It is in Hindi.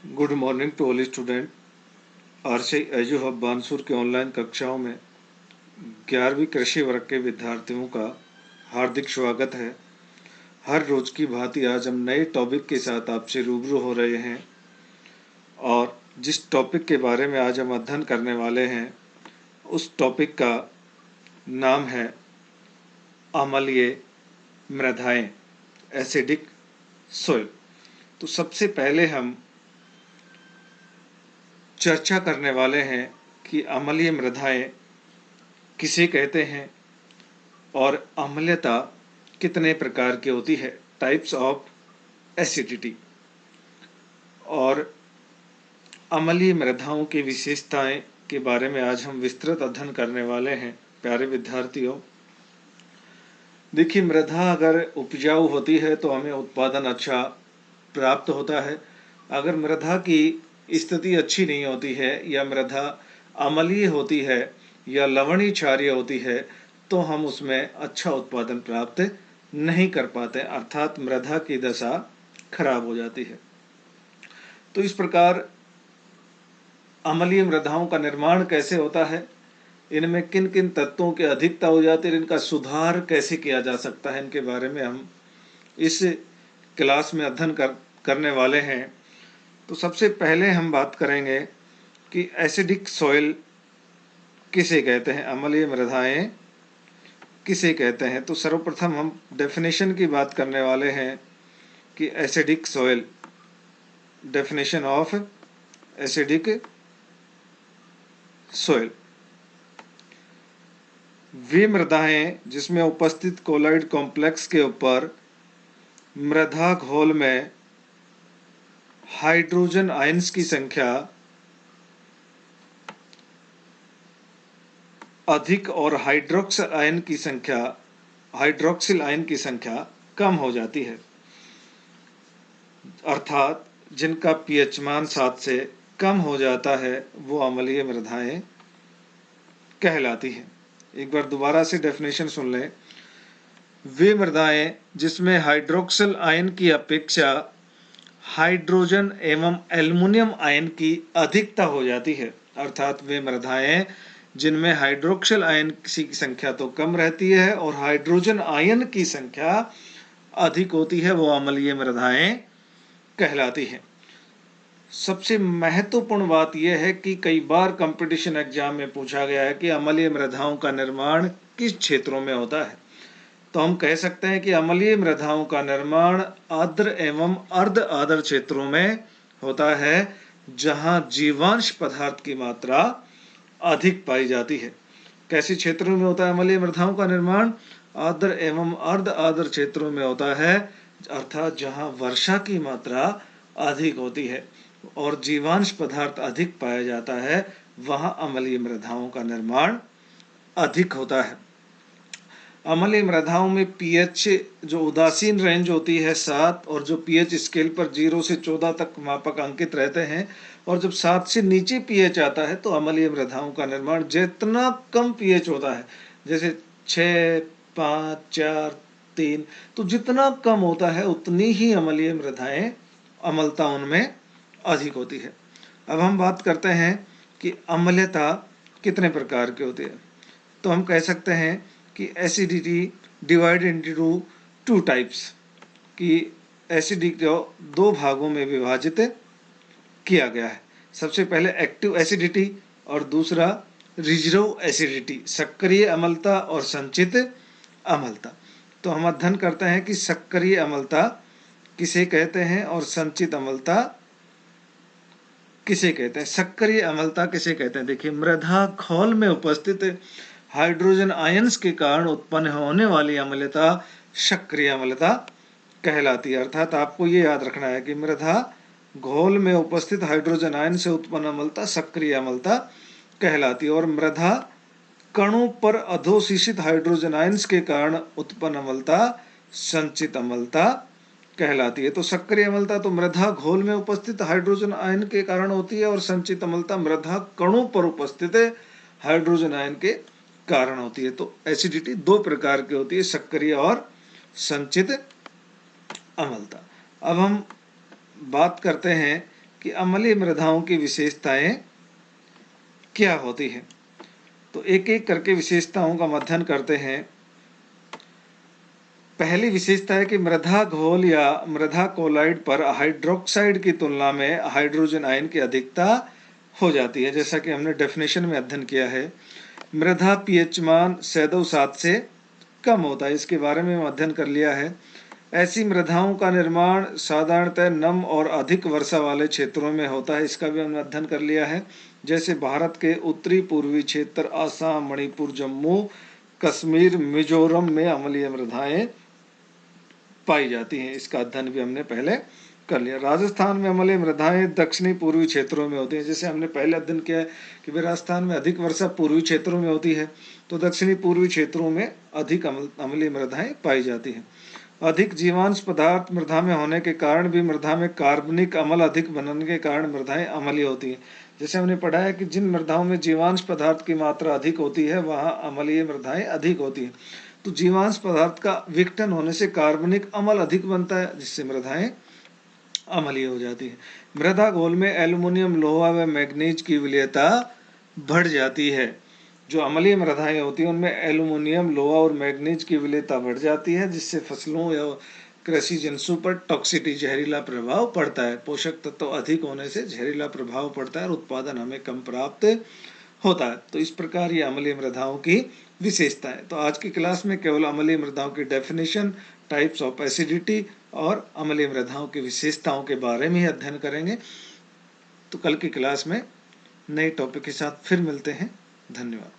Good morning to all student. RC edu hub Bansur के ऑनलाइन कक्षाओं में 11वीं कृषि वर्ग के विद्यार्थियों का हार्दिक स्वागत है। हर रोज की भांति आज हम नए टॉपिक के साथ आपसे रूबरू हो रहे हैं और जिस टॉपिक के बारे में आज हम अध्ययन करने वाले हैं उस टॉपिक का नाम है अम्लीय मृदाएं, एसिडिक सोइल। तो सबसे पहले हम चर्चा करने वाले हैं कि अम्लीय मृदाएं किसे कहते हैं और अम्लता कितने प्रकार की होती है, टाइप्स ऑफ एसिडिटी। और अम्लीय मृदाओं की विशेषताएं के बारे में आज हम विस्तृत अध्ययन करने वाले हैं। प्यारे विद्यार्थियों, देखिए, मृदा अगर उपजाऊ होती है तो हमें उत्पादन अच्छा प्राप्त होता है। अगर मृदा की स्थिति अच्छी नहीं होती है या मृदा अम्लीय होती है या लवणीय क्षारीय होती है तो हम उसमें अच्छा उत्पादन प्राप्त नहीं कर पाते, अर्थात मृदा की दशा खराब हो जाती है। तो इस प्रकार अम्लीय मृदाओं का निर्माण कैसे होता है, इनमें किन किन तत्वों की अधिकता हो जाती है, इनका सुधार कैसे किया जा सकता है, इनके बारे में हम इस क्लास में अध्ययन करने वाले हैं। तो सबसे पहले हम बात करेंगे कि एसिडिक सॉइल किसे कहते हैं, अम्लीय मृदाएं किसे कहते हैं। तो सर्वप्रथम हम डेफिनेशन की बात करने वाले हैं कि acidic soil, definition of acidic soil, वे मृदाएं जिसमें उपस्थित कोलॉइड कॉम्प्लेक्स के ऊपर मृदा घोल में हाइड्रोजन आयंस की संख्या अधिक और हाइड्रोक्सिल आयन की संख्या कम हो जाती है, अर्थात जिनका पीएच मान 7 से कम हो जाता है वो अम्लीय मृदाएं कहलाती हैं। एक बार दोबारा से डेफिनेशन सुन लें। वे मृदाएं जिसमें हाइड्रोक्सिल आयन की अपेक्षा हाइड्रोजन एवं एल्युमिनियम आयन की अधिकता हो जाती है, अर्थात वे मृदाएं जिनमें हाइड्रोक्सिल आयन की संख्या तो कम रहती है और हाइड्रोजन आयन की संख्या अधिक होती है, वो अम्लीय मृदाएं कहलाती हैं। सबसे महत्वपूर्ण बात यह है कि कई बार कंपटीशन एग्जाम में पूछा गया है कि अम्लीय मृदाओं का निर्माण किस क्षेत्रों में होता है। तो हम कह सकते हैं कि अम्लीय मृदाओं का निर्माण आर्द्र एवं अर्ध आर्द्र क्षेत्रों में होता है, जहां जीवांश पदार्थ की मात्रा अधिक पाई जाती है। कैसे क्षेत्रों में होता है अम्लीय मृदाओं का निर्माण? आर्द्र एवं अर्ध आर्द्र क्षेत्रों में होता है, अर्थात जहां वर्षा की मात्रा अधिक होती है और जीवांश पदार्थ अधिक पाया जाता है, वहां अम्लीय मृदाओं का निर्माण अधिक होता है। अम्लीय मृदाओं में पीएच जो उदासीन रेंज होती है 7, और जो पीएच स्केल पर 0 से 14 तक मापक अंकित रहते हैं, और जब 7 से नीचे पीएच आता है तो अम्लीय मृदाओं का निर्माण, जितना कम पीएच होता है, जैसे 6, 5, 4, 3, तो जितना कम होता है उतनी ही अम्लीय मृदाएं, अम्लता उनमें अधिक होती है। अब हम बात करते हैं कि अम्लता कितने प्रकार की होती है। तो हम कह सकते हैं कि एसिडिटी डिवाइडेड इनटू 2 टाइप्स, कि एसिडिटी को 2 भागों में विभाजित किया गया है। सबसे पहले एक्टिव एसिडिटी और दूसरा रिजर्व एसिडिटी, सक्रिय अम्लता और संचित अम्लता। तो हम अध्ययन करते हैं कि सक्रिय अम्लता किसे कहते हैं और संचित अम्लता किसे कहते हैं। सक्रिय अम्लता किसे कहते हैं? देखिए, मृदा घोल में उपस्थित हाइड्रोजन आयंस के कारण उत्पन्न होने वाली अम्लता सक्रिय अम्लता कहलाती है। अर्थात आपको ये याद रखना है कि मृदा घोल में उपस्थित हाइड्रोजन आयन से उत्पन्न अम्लता सक्रिय अम्लता कहलाती है, और मृदा कणों पर अधोषित हाइड्रोजन आयंस के कारण उत्पन्न अम्लता संचित अम्लता कहलाती है। तो सक्रिय अम्लता तो मृदा घोल में उपस्थित हाइड्रोजन आयन के कारण होती है, और संचित अम्लता मृदा कणों पर उपस्थित हाइड्रोजन आयन के कारण होती है। तो एसिडिटी 2 प्रकार की होती है, सक्रिय और संचित अम्लता। अब हम बात करते हैं कि अम्लीय मृदाओं की विशेषताएं क्या होती हैं। तो एक एक करके विशेषताओं का अध्ययन करते हैं। पहली विशेषता है कि मृदा घोल या मृदा कोलाइड पर हाइड्रोक्साइड की तुलना में हाइड्रोजन आयन की अधिकता हो जाती है। जैसा कि हमने डेफिनेशन में अध्ययन किया है, मृदा पीएच मान 6.7 से कम होता है, इसके बारे में अध्ययन कर लिया है। ऐसी मृदाओं का निर्माण साधारणतः नम और अधिक वर्षा वाले क्षेत्रों में होता है, इसका भी हमने अध्ययन कर लिया है। जैसे भारत के उत्तरी पूर्वी क्षेत्र, आसाम, मणिपुर, जम्मू कश्मीर, मिजोरम में अम्लीय मृदाएं पाई जाती हैं, इसका अध्ययन भी हमने पहले कर लिया। राजस्थान में अम्लीय मृदाएं दक्षिणी पूर्वी क्षेत्रों में होती हैं। जैसे हमने पहले अध्ययन किया है कि राजस्थान में अधिक वर्षा पूर्वी क्षेत्रों में होती है, तो दक्षिणी पूर्वी क्षेत्रों में अधिक अम्लीय मृदाएं पाई जाती हैं। अधिक जीवांश पदार्थ मृदा में होने के कारण भी मृदा में कार्बनिक अम्ल अधिक बनने के कारण मृदाएं अम्लीय होती हैं। जैसे हमने पढ़ा है कि जिन मृदाओं में जीवांश पदार्थ की मात्रा अधिक होती है वहां अम्लीय मृदाएं अधिक होती हैं। तो जीवांश पदार्थ का विघटन होने से कार्बनिक अम्ल अधिक बनता है, जिससे मृदाएं अम्लीय हो जाती है। मृदा घोल में एल्युमिनियम, लोहा व मैग्नीज की विलयता बढ़ जाती है। जो अम्लीय मृदाएं होती हैं उनमें एल्युमिनियम, लोहा और मैग्नीज की विलयता बढ़ जाती है, जिससे फसलों या कृषि जंतु पर टॉक्सिटी जहरीला प्रभाव पड़ता है। पोषक तत्व अधिक होने से जहरीला प्रभाव पड़ता है और उत्पादन हमें कम प्राप्त होता है। तो इस प्रकार ये अम्लीय मृदाओं की विशेषता है। तो आज की क्लास में केवल अम्लीय मृदाओं की डेफिनेशन, टाइप्स ऑफ एसिडिटी और अम्लीय मृदाओं की विशेषताओं के बारे में ही अध्ययन करेंगे। तो कल की क्लास में नए टॉपिक के साथ फिर मिलते हैं। धन्यवाद।